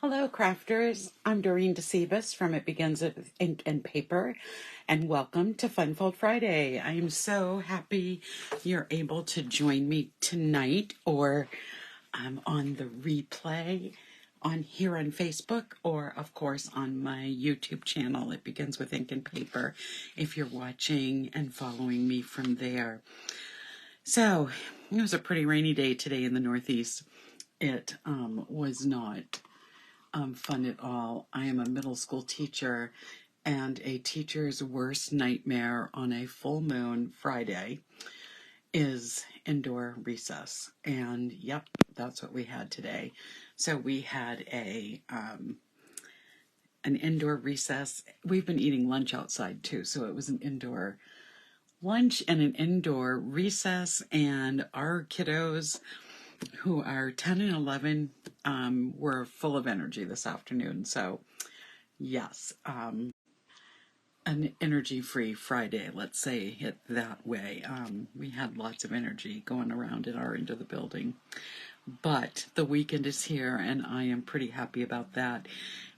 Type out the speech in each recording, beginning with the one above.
Hello, crafters. I'm Dorene Decibus from It Begins with Ink and Paper, and welcome to Funfold Friday. I am so happy you're able to join me tonight, or on the replay here on Facebook, or of course on my YouTube channel. It Begins with Ink and Paper, if you're watching and following me from there. So it was a pretty rainy day today in the Northeast. It was not fun at all. I am a middle school teacher, and a teacher's worst nightmare on a full moon Friday is indoor recess. And yep, that's what we had today. So we had an indoor recess. We've been eating lunch outside too, so it was an indoor lunch and an indoor recess, and our kiddos, who are 10 and 11, were full of energy this afternoon. So yes, an energy-free Friday, let's say it that way. We had lots of energy going around at our end of the building. But the weekend is here, and I am pretty happy about that.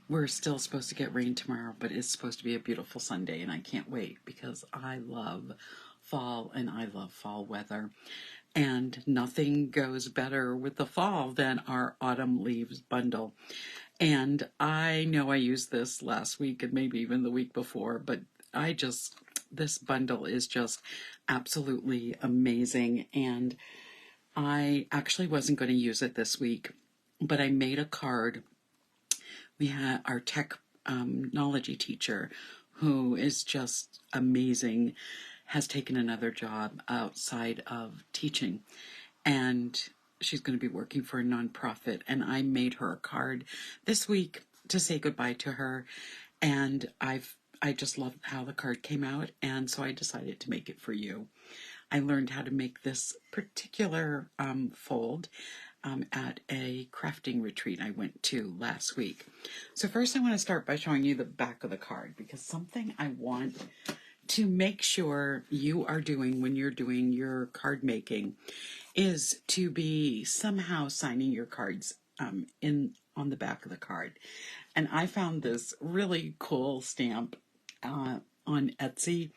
We're still supposed to get rain tomorrow, but it's supposed to be a beautiful Sunday, and I can't wait because I love fall and I love fall weather. And nothing goes better with the fall than our autumn leaves bundle. And I know I used this last week and maybe even the week before, but this bundle is just absolutely amazing. And I actually wasn't going to use it this week, but I made a card. We had our technology teacher, who is just amazing, has taken another job outside of teaching, and she's going to be working for a nonprofit, and I made her a card this week to say goodbye to her, and I just loved how the card came out, and so I decided to make it for you. I learned how to make this particular fold at a crafting retreat I went to last week. So first I want to start by showing you the back of the card, because something I want to make sure you are doing when you're doing your card making is to be somehow signing your cards on the back of the card. And I found this really cool stamp on Etsy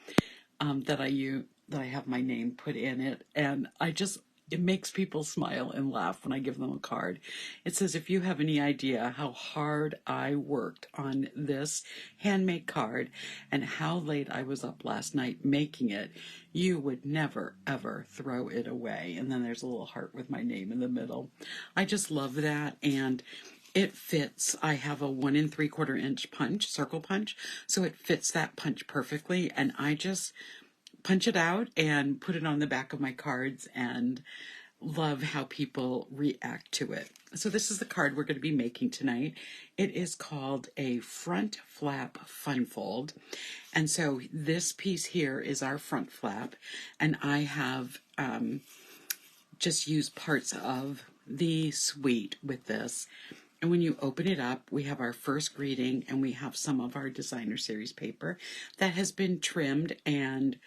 that I have my name put in it, and it makes people smile and laugh when I give them a card. It says, if you have any idea how hard I worked on this handmade card and how late I was up last night making it, you would never, ever throw it away. And then there's a little heart with my name in the middle. I just love that, and it fits. I have a 1 3/4 inch circle punch, so it fits that punch perfectly, and I just punch it out and put it on the back of my cards and love how people react to it. So this is the card we're going to be making tonight. It is called a front flap fun fold. And so this piece here is our front flap, and I have just used parts of the suite with this. And when you open it up, we have our first greeting, and we have some of our designer series paper that has been trimmed and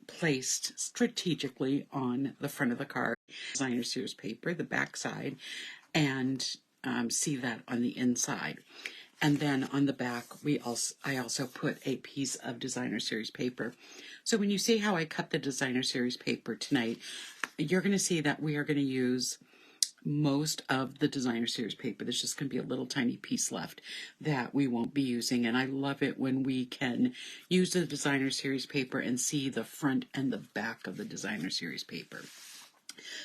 placed strategically on the front of the card. Designer series paper, the back side, and see that on the inside. And then on the back, I also put a piece of designer series paper. So when you see how I cut the designer series paper tonight, you're going to see that we are going to use most of the designer series paper. There's just going to be a little tiny piece left that we won't be using, and I love it when we can use the designer series paper and see the front and the back of the designer series paper.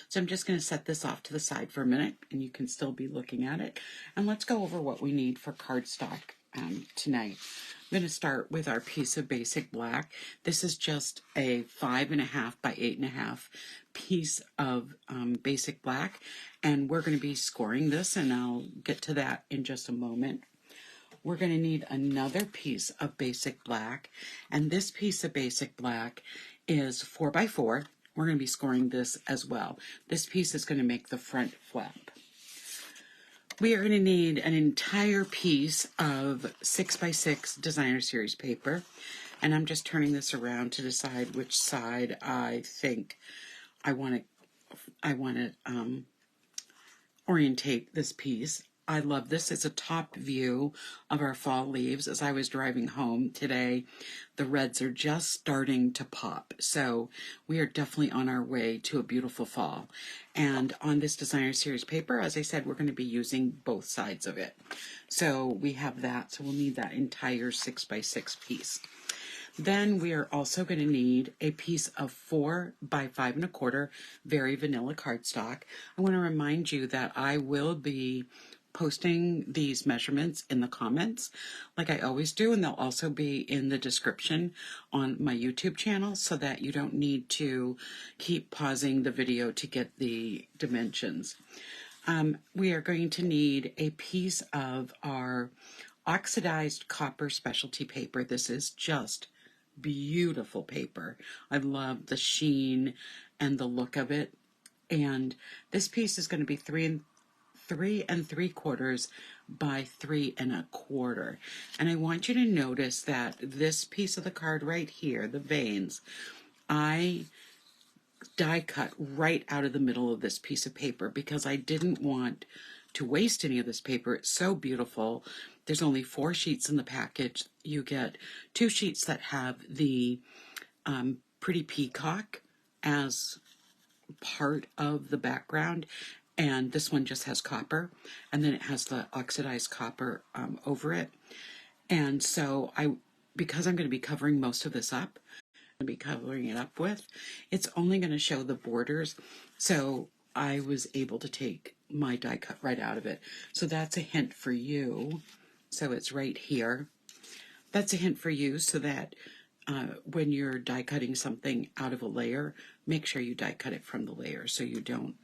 So I'm just going to set this off to the side for a minute, and you can still be looking at it, and let's go over what we need for cardstock tonight. I'm going to start with our piece of basic black. This is just a 5.5 by 8.5 piece of basic black, and we're going to be scoring this, and I'll get to that in just a moment. We're going to need another piece of basic black, and this piece of basic black is 4 by 4. We're going to be scoring this as well. This piece is going to make the front flap. We are going to need an entire piece of 6 by 6 designer series paper, and I'm just turning this around to decide which side I think I want to orientate this piece. I love this. It's a top view of our fall leaves. As I was driving home today, the reds are just starting to pop. So we are definitely on our way to a beautiful fall. And on this designer series paper, as I said, we're going to be using both sides of it. So we have that. So we'll need that entire 6x6 piece. Then we are also going to need a piece of 4 by 5 1/4 very vanilla cardstock. I want to remind you that I will be posting these measurements in the comments like I always do, and they'll also be in the description on my YouTube channel so that you don't need to keep pausing the video to get the dimensions. We are going to need a piece of our oxidized copper specialty paper. This is just beautiful paper. I love the sheen and the look of it. And this piece is going to be 3 3/3 by 3 1/4. And I want you to notice that this piece of the card right here, the veins, I die cut right out of the middle of this piece of paper because I didn't want to waste any of this paper. It's so beautiful. There's only 4 sheets in the package. You get 2 sheets that have the pretty peacock as part of the background, and this one just has copper, and then it has the oxidized copper over it. And so because I'm going to be covering most of this up, be covering it up with, it's only going to show the borders, so I was able to take my die cut right out of it. So that's a hint for you. So it's right here. That's a hint for you so that when you're die cutting something out of a layer, make sure you die cut it from the layer so you don't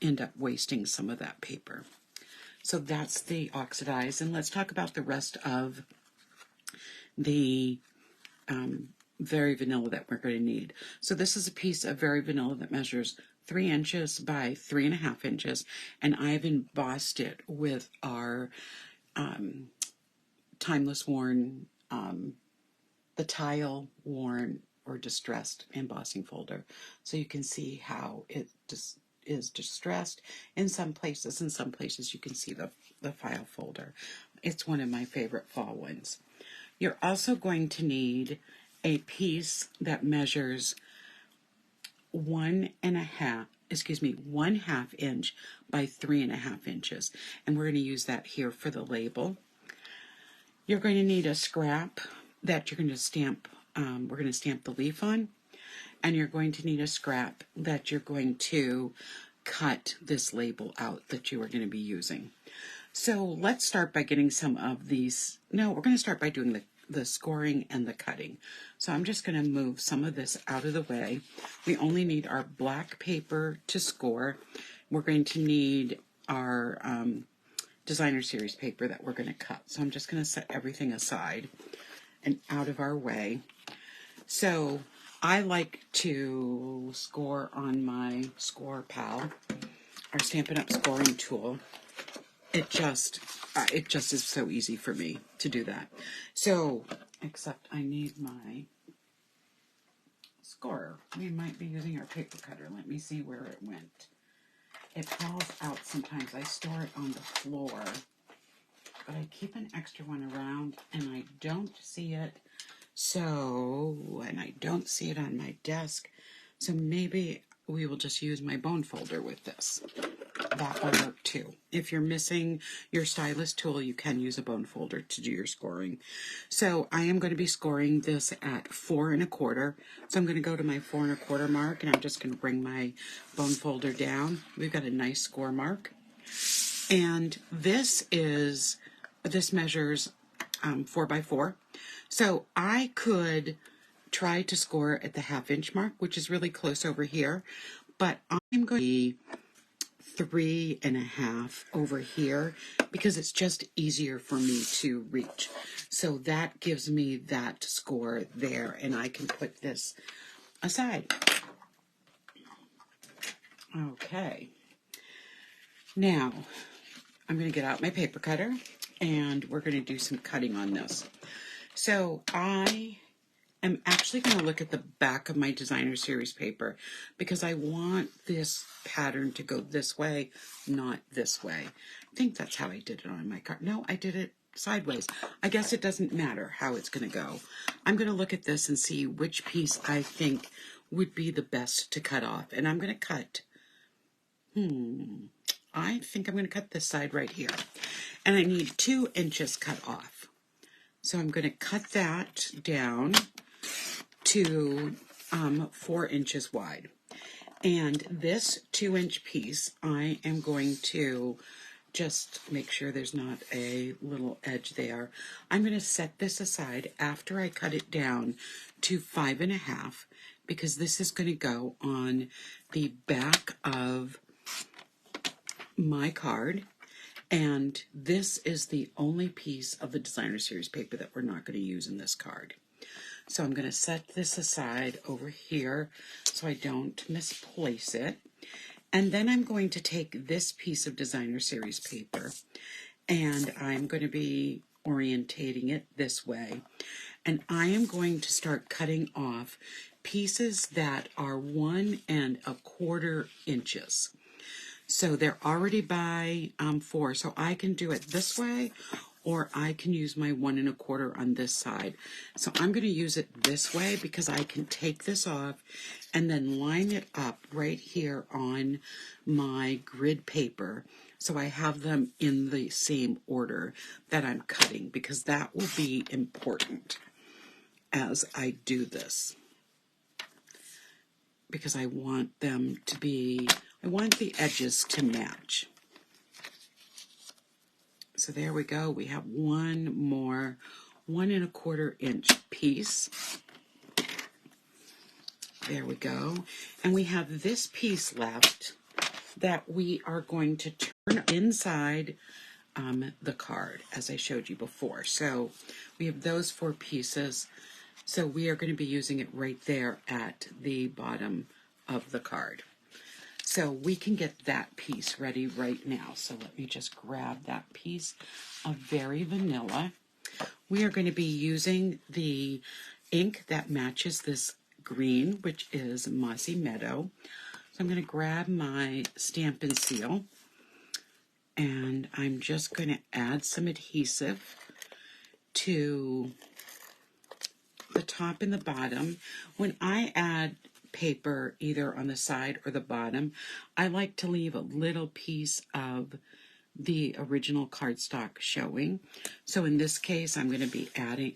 end up wasting some of that paper. So that's the oxidized, and let's talk about the rest of the very vanilla that we're going to need. So this is a piece of very vanilla that measures 3 inches by 3 1/2 inches, and I've embossed it with our timeless worn, the tile worn or distressed embossing folder. So you can see how it just is distressed in some places. In some places you can see the file folder. It's one of my favorite fall ones. You're also going to need a piece that measures 1 1/2 inch by 3 1/2 inches, and we're going to use that here for the label. You're going to need a scrap that you're going to stamp. We're going to stamp the leaf on, and you're going to need a scrap that you're going to cut this label out that you are going to be using. So let's start by getting some of these. No, we're going to start by doing the scoring and the cutting. So I'm just going to move some of this out of the way. We only need our black paper to score. We're going to need our designer series paper that we're going to cut. So I'm just going to set everything aside and out of our way. So I like to score on my Score Pal, our Stampin' Up! Scoring tool. It just is so easy for me to do that. So, except I need my scorer. We might be using our paper cutter. Let me see where it went. It falls out sometimes. I store it on the floor, but I keep an extra one around and I don't see it. So, and I don't see it on my desk. So maybe we will just use my bone folder with this. That will work too. If you're missing your stylus tool, you can use a bone folder to do your scoring. So I am going to be scoring this at 4 1/4. So I'm going to go to my 4 1/4 mark, and I'm just going to bring my bone folder down. We've got a nice score mark. And this measures 4 by 4. So I could try to score at the 1/2 inch mark, which is really close over here, but I'm going to be 3 1/2 over here because it's just easier for me to reach. So that gives me that score there, and I can put this aside. Okay. Now, I'm going to get out my paper cutter, and we're going to do some cutting on this. So I am actually going to look at the back of my designer series paper because I want this pattern to go this way, not this way. I think that's how I did it on my card. No, I did it sideways. I guess it doesn't matter how it's going to go. I'm going to look at this and see which piece I think would be the best to cut off. And I'm going to cut, I think I'm going to cut this side right here. And I need 2 inches cut off. So I'm going to cut that down to 4 inches wide. And this 2-inch piece, I am going to just make sure there's not a little edge there. I'm going to set this aside after I cut it down to 5.5 because this is going to go on the back of my card. And this is the only piece of the designer series paper that we're not going to use in this card. So I'm going to set this aside over here so I don't misplace it. And then I'm going to take this piece of designer series paper and I'm going to be orientating it this way. And I am going to start cutting off pieces that are 1 1/4 inches. So they're already by 4, so I can do it this way, or I can use my 1 1/4 on this side. So I'm going to use it this way because I can take this off and then line it up right here on my grid paper. So I have them in the same order that I'm cutting because that will be important as I do this. Because I want them to be, I want the edges to match. So there we go. We have one more 1 1/4 inch piece. There we go. And we have this piece left that we are going to turn inside the card, as I showed you before. So we have those 4 pieces. So we are going to be using it right there at the bottom of the card. So we can get that piece ready right now. So let me just grab that piece of Very Vanilla. We are going to be using the ink that matches this green, which is Mossy Meadow. So I'm going to grab my Stampin' Seal and I'm just going to add some adhesive to the top and the bottom. When I add paper either on the side or the bottom, I like to leave a little piece of the original cardstock showing. So in this case, I'm going to be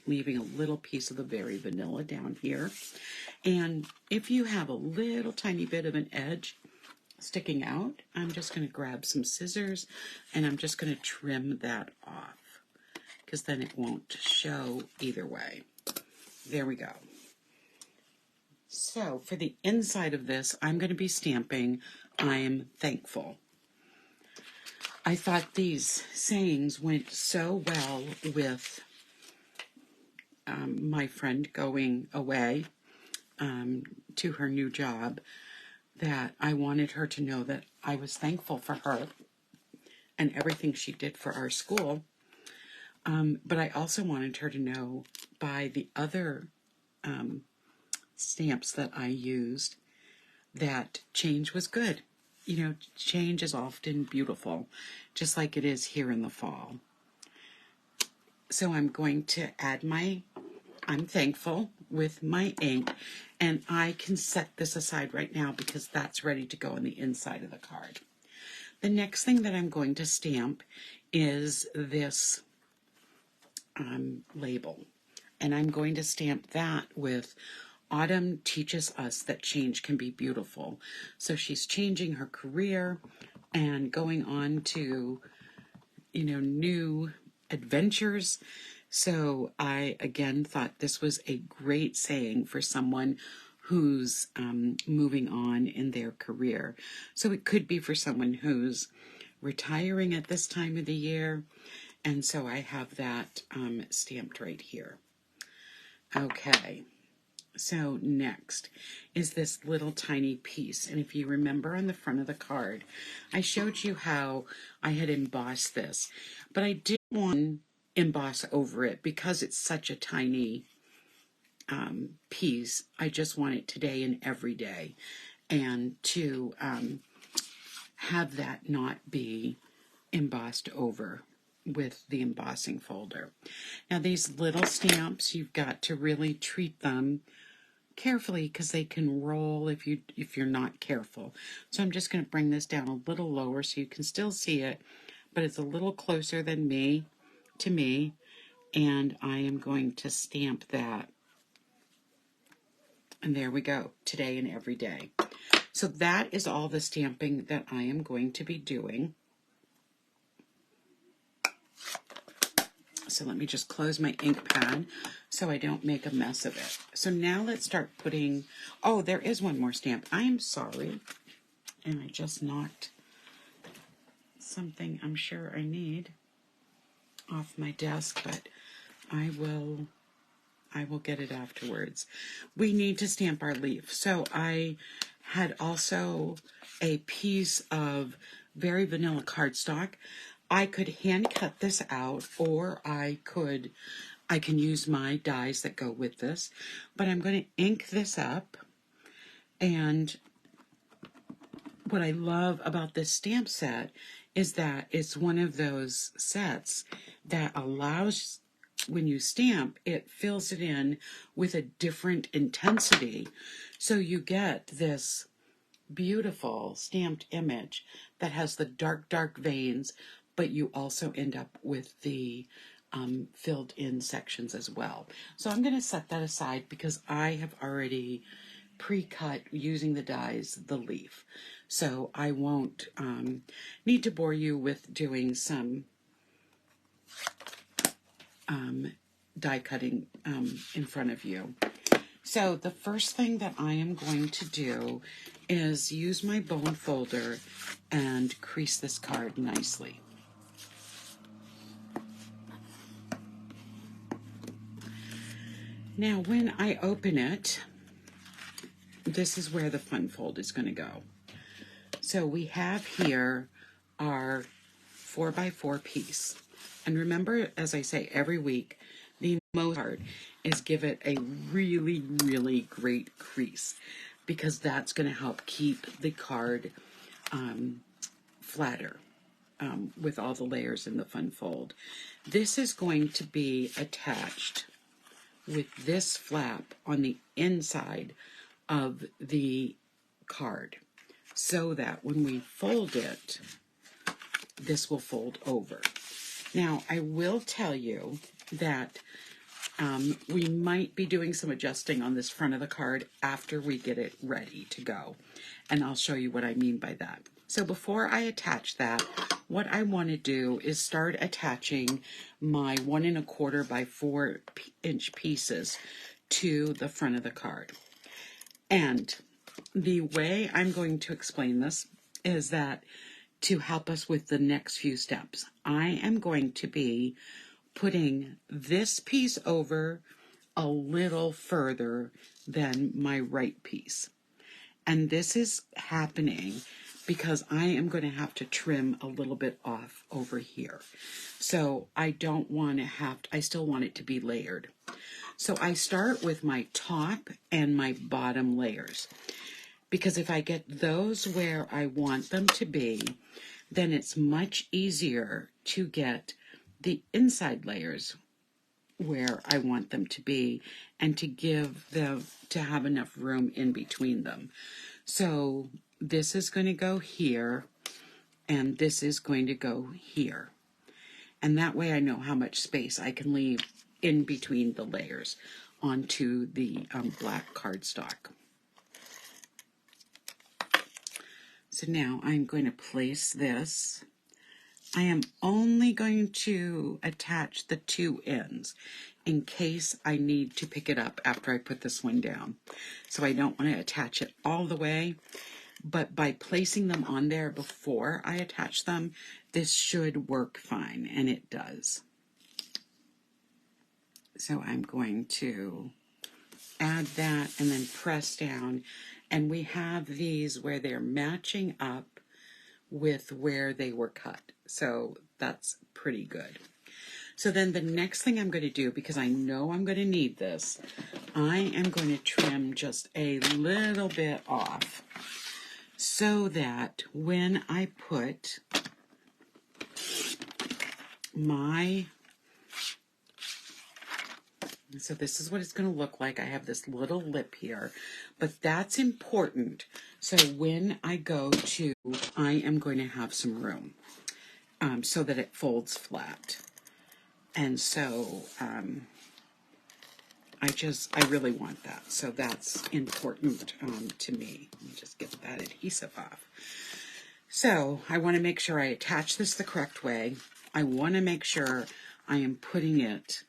leaving a little piece of the Very Vanilla down here. And if you have a little tiny bit of an edge sticking out, I'm just going to grab some scissors and I'm just going to trim that off because then it won't show either way. There we go. So for the inside of this, I'm going to be stamping, I am thankful. I thought these sayings went so well with my friend going away to her new job that I wanted her to know that I was thankful for her and everything she did for our school. But I also wanted her to know by the other stamps that I used that change was good. You know, change is often beautiful, just like it is here in the fall. So I'm going to add my I'm thankful with my ink, and I can set this aside right now because that's ready to go on the inside of the card. The next thing that I'm going to stamp is this label, and I'm going to stamp that with Autumn teaches us that change can be beautiful. So she's changing her career and going on to, you know, new adventures. So I, again, thought this was a great saying for someone who's moving on in their career. So it could be for someone who's retiring at this time of the year. And so I have that stamped right here. Okay. So next is this little tiny piece. And if you remember on the front of the card, I showed you how I had embossed this. But I didn't want to emboss over it because it's such a tiny piece. I just want it today and every day, and to have that not be embossed over with the embossing folder. Now these little stamps, you've got to really treat them carefully because they can roll if you're not careful. So I'm just going to bring this down a little lower so you can still see it, but it's a little closer than to me, and I am going to stamp that. And there we go, today and every day. So that is all the stamping that I am going to be doing. So let me just close my ink pad so I don't make a mess of it. So now let's start putting, oh, there is one more stamp. I am sorry. And I just knocked something I'm sure I need off my desk, but I will get it afterwards. We need to stamp our leaf. So I had also a piece of very vanilla cardstock. I could hand cut this out, or I can use my dies that go with this, but I'm going to ink this up. And what I love about this stamp set is that it's one of those sets that allows, when you stamp, it fills it in with a different intensity. So you get this beautiful stamped image that has the dark, dark veins, but you also end up with the filled in sections as well. So I'm going to set that aside because I have already pre-cut using the dies the leaf. So I won't need to bore you with doing some die cutting in front of you. So the first thing that I am going to do is use my bone folder and crease this card nicely. Now when I open it, this is where the fun fold is going to go. So we have here our 4x4 piece. And remember, as I say every week, the most part is give it a really, really great crease, because that's going to help keep the card flatter with all the layers in the fun fold. This is going to be attached with this flap on the inside of the card, so that when we fold it, this will fold over. Now, I will tell you that we might be doing some adjusting on this front of the card after we get it ready to go. And I'll show you what I mean by that. So before I attach that, what I want to do is start attaching my 1 1/4 by 4 inch pieces to the front of the card. And the way I'm going to explain this is that to help us with the next few steps, I am going to be putting this piece over a little further than my right piece. And this is happening because I am going to have to trim a little bit off over here. So I don't want to I still want it to be layered. So I start with my top and my bottom layers, because if I get those where I want them to be, then it's much easier to get the inside layers where I want them to be, and to have enough room in between them. So this is going to go here, and this is going to go here. And that way I know how much space I can leave in between the layers onto the black cardstock. So now I'm going to place this. I am only going to attach the two ends in case I need to pick it up after I put this one down. So I don't want to attach it all the way, but by placing them on there before I attach them, this should work fine, and it does. So I'm going to add that and then press down, and we have these where they're matching up with where they were cut. So that's pretty good. So then the next thing I'm going to do, because I know I'm going to need this, I am going to trim just a little bit off so that when I put my, so this is what it's going to look like. I have this little lip here, but that's important. So when I go to, I am going to have some room so that it folds flat. And so I really want that. So that's important to me. Let me just get that adhesive off. So I want to make sure I attach this the correct way. I want to make sure I am putting it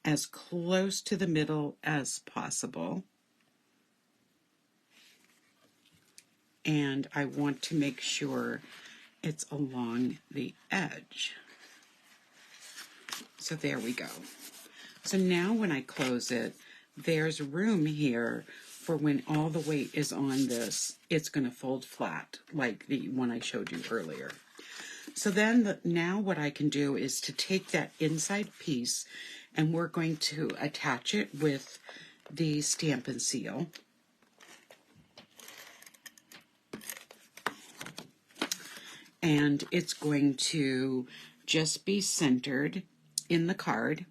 as close to the middle as possible. And I want to make sure it's along the edge. So there we go. So now when I close it, there's room here for when all the weight is on this, it's going to fold flat like the one I showed you earlier. So then now what I can do is to take that inside piece and we're going to attach it with the Stampin' Seal. And it's going to just be centered in the card.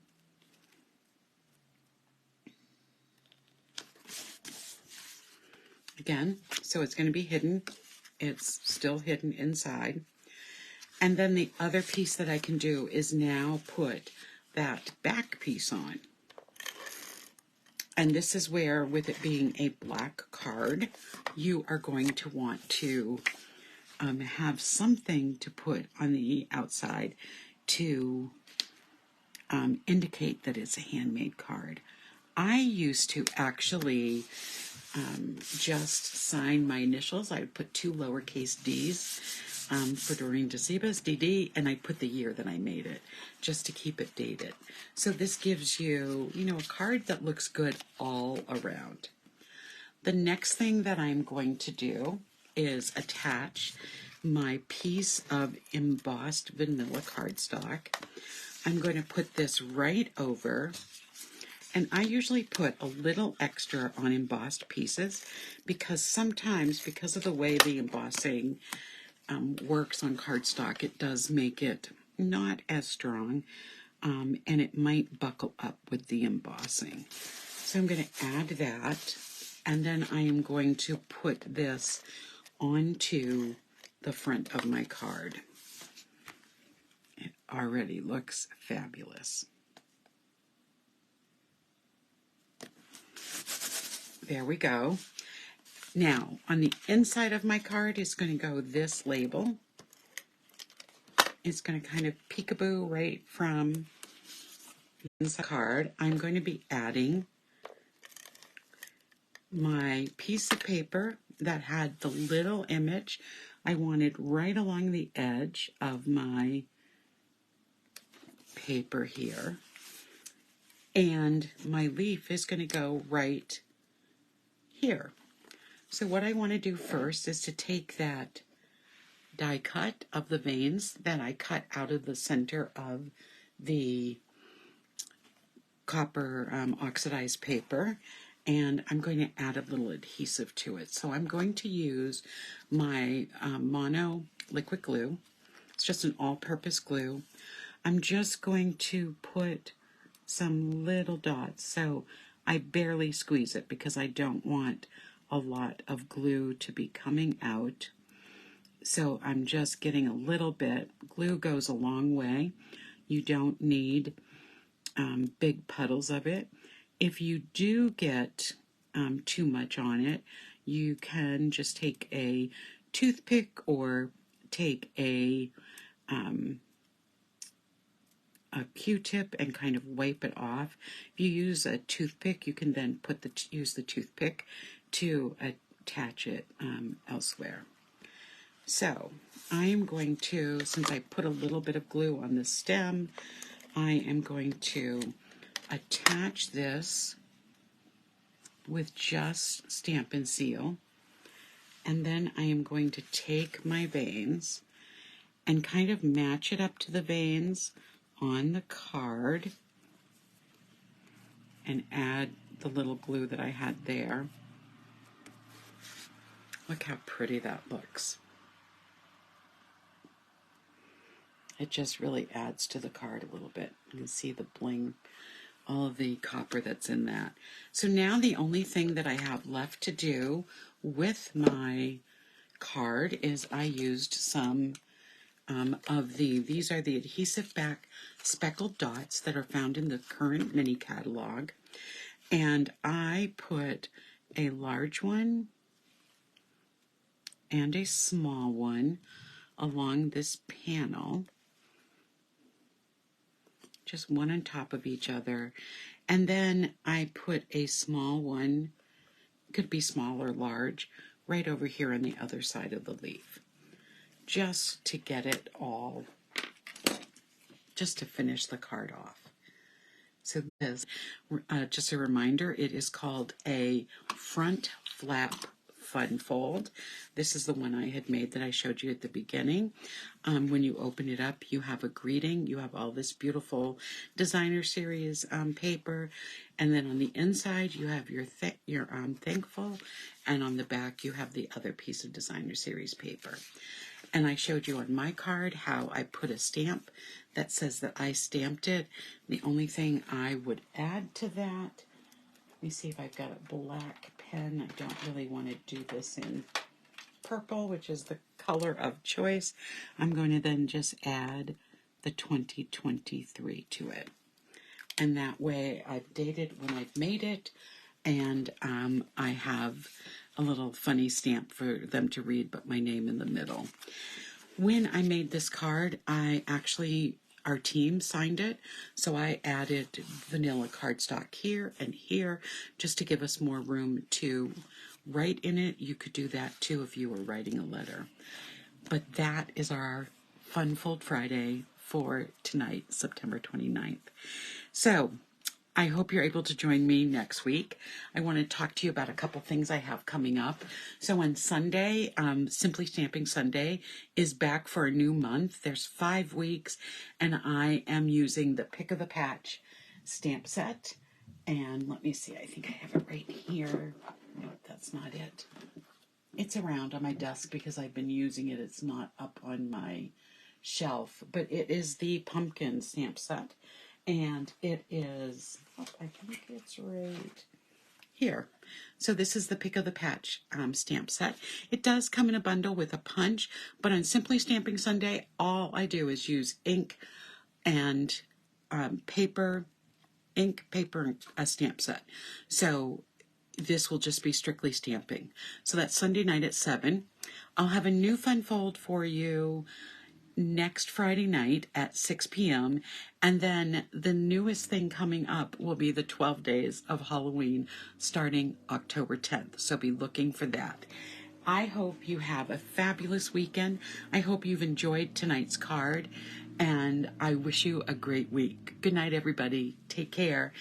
Again, so it's going to be hidden. It's still hidden inside. And then the other piece that I can do is now put that back piece on. And this is where, with it being a black card, you are going to want to have something to put on the outside to indicate that it's a handmade card. I used to actually just sign my initials. I would put 2 lowercase d's for Dorene Decibus, DD, and I put the year that I made it, just to keep it dated. So this gives you, a card that looks good all around. The next thing that I'm going to do is attach my piece of embossed vanilla cardstock. I'm going to put this right over, and I usually put a little extra on embossed pieces because sometimes, because of the way the embossing works on cardstock, it does make it not as strong, and it might buckle up with the embossing. So I'm going to add that, and then I am going to put this onto the front of my card. It already looks fabulous. There we go. Now, on the inside of my card is going to go this label. It's going to kind of peekaboo right from the inside card. I'm going to be adding my piece of paper that had the little image I wanted right along the edge of my paper here. And my leaf is going to go right here. So what I want to do first is to take that die cut of the veins that I cut out of the center of the copper oxidized paper, and I'm going to add a little adhesive to it. So I'm going to use my mono liquid glue. It's just an all-purpose glue. I'm just going to put some little dots, so I barely squeeze it because I don't want a lot of glue to be coming out. So I'm just getting a little bit. Glue goes a long way. You don't need big puddles of it. If you do get too much on it, you can just take a toothpick or take a Q-tip and kind of wipe it off. If you use a toothpick, you can then use the toothpick to attach it elsewhere. So I am going to, since I put a little bit of glue on the stem, I am going to attach this with just Stampin' Seal, and then I am going to take my veins and kind of match it up to the veins on the card and add the little glue that I had there. Look how pretty that looks. It just really adds to the card a little bit. You can see the bling, all of the copper that's in that. So now the only thing that I have left to do with my card is I used some these are the adhesive back speckled dots that are found in the current mini catalog. And I put a large one and a small one along this panel, just one on top of each other. And then I put a small one, could be small or large, right over here on the other side of the leaf, just to get it all, just to finish the card off. So this, just a reminder, it is called a front flap fun fold. This is the one I had made that I showed you at the beginning. When you open it up, you have a greeting. You have all this beautiful designer series paper, and then on the inside you have your thankful, and on the back you have the other piece of designer series paper. And I showed you on my card how I put a stamp that says that I stamped it. The only thing I would add to that, let me see if I've got a black pen. I don't really want to do this in purple, which is the color of choice. I'm going to then just add the 2023 to it. And that way I've dated when I've made it, and I have a little funny stamp for them to read, but my name in the middle. When I made this card, our team signed it, so I added vanilla cardstock here and here just to give us more room to write in it. You could do that too if you were writing a letter. But that is our Fun Fold Friday for tonight, September 29th. So I hope you're able to join me next week. I want to talk to you about a couple things I have coming up. So on Sunday, Simply Stamping Sunday is back for a new month. There's 5 weeks, and I am using the Pick of the Patch stamp set. And let me see, I think I have it right here. No, that's not it. It's around on my desk because I've been using it. It's not up on my shelf, but it is the pumpkin stamp set. And it is, I think it's right here. So this is the Pick of the Patch stamp set. It does come in a bundle with a punch, but on Simply Stamping Sunday, all I do is use ink and paper, and a stamp set. So this will just be strictly stamping. So that's Sunday night at 7. I'll have a new fun fold for you next Friday night at 6 p.m. And then the newest thing coming up will be the 12 days of Halloween starting October 10th. So be looking for that. I hope you have a fabulous weekend. I hope you've enjoyed tonight's card, and I wish you a great week. Good night, everybody. Take care.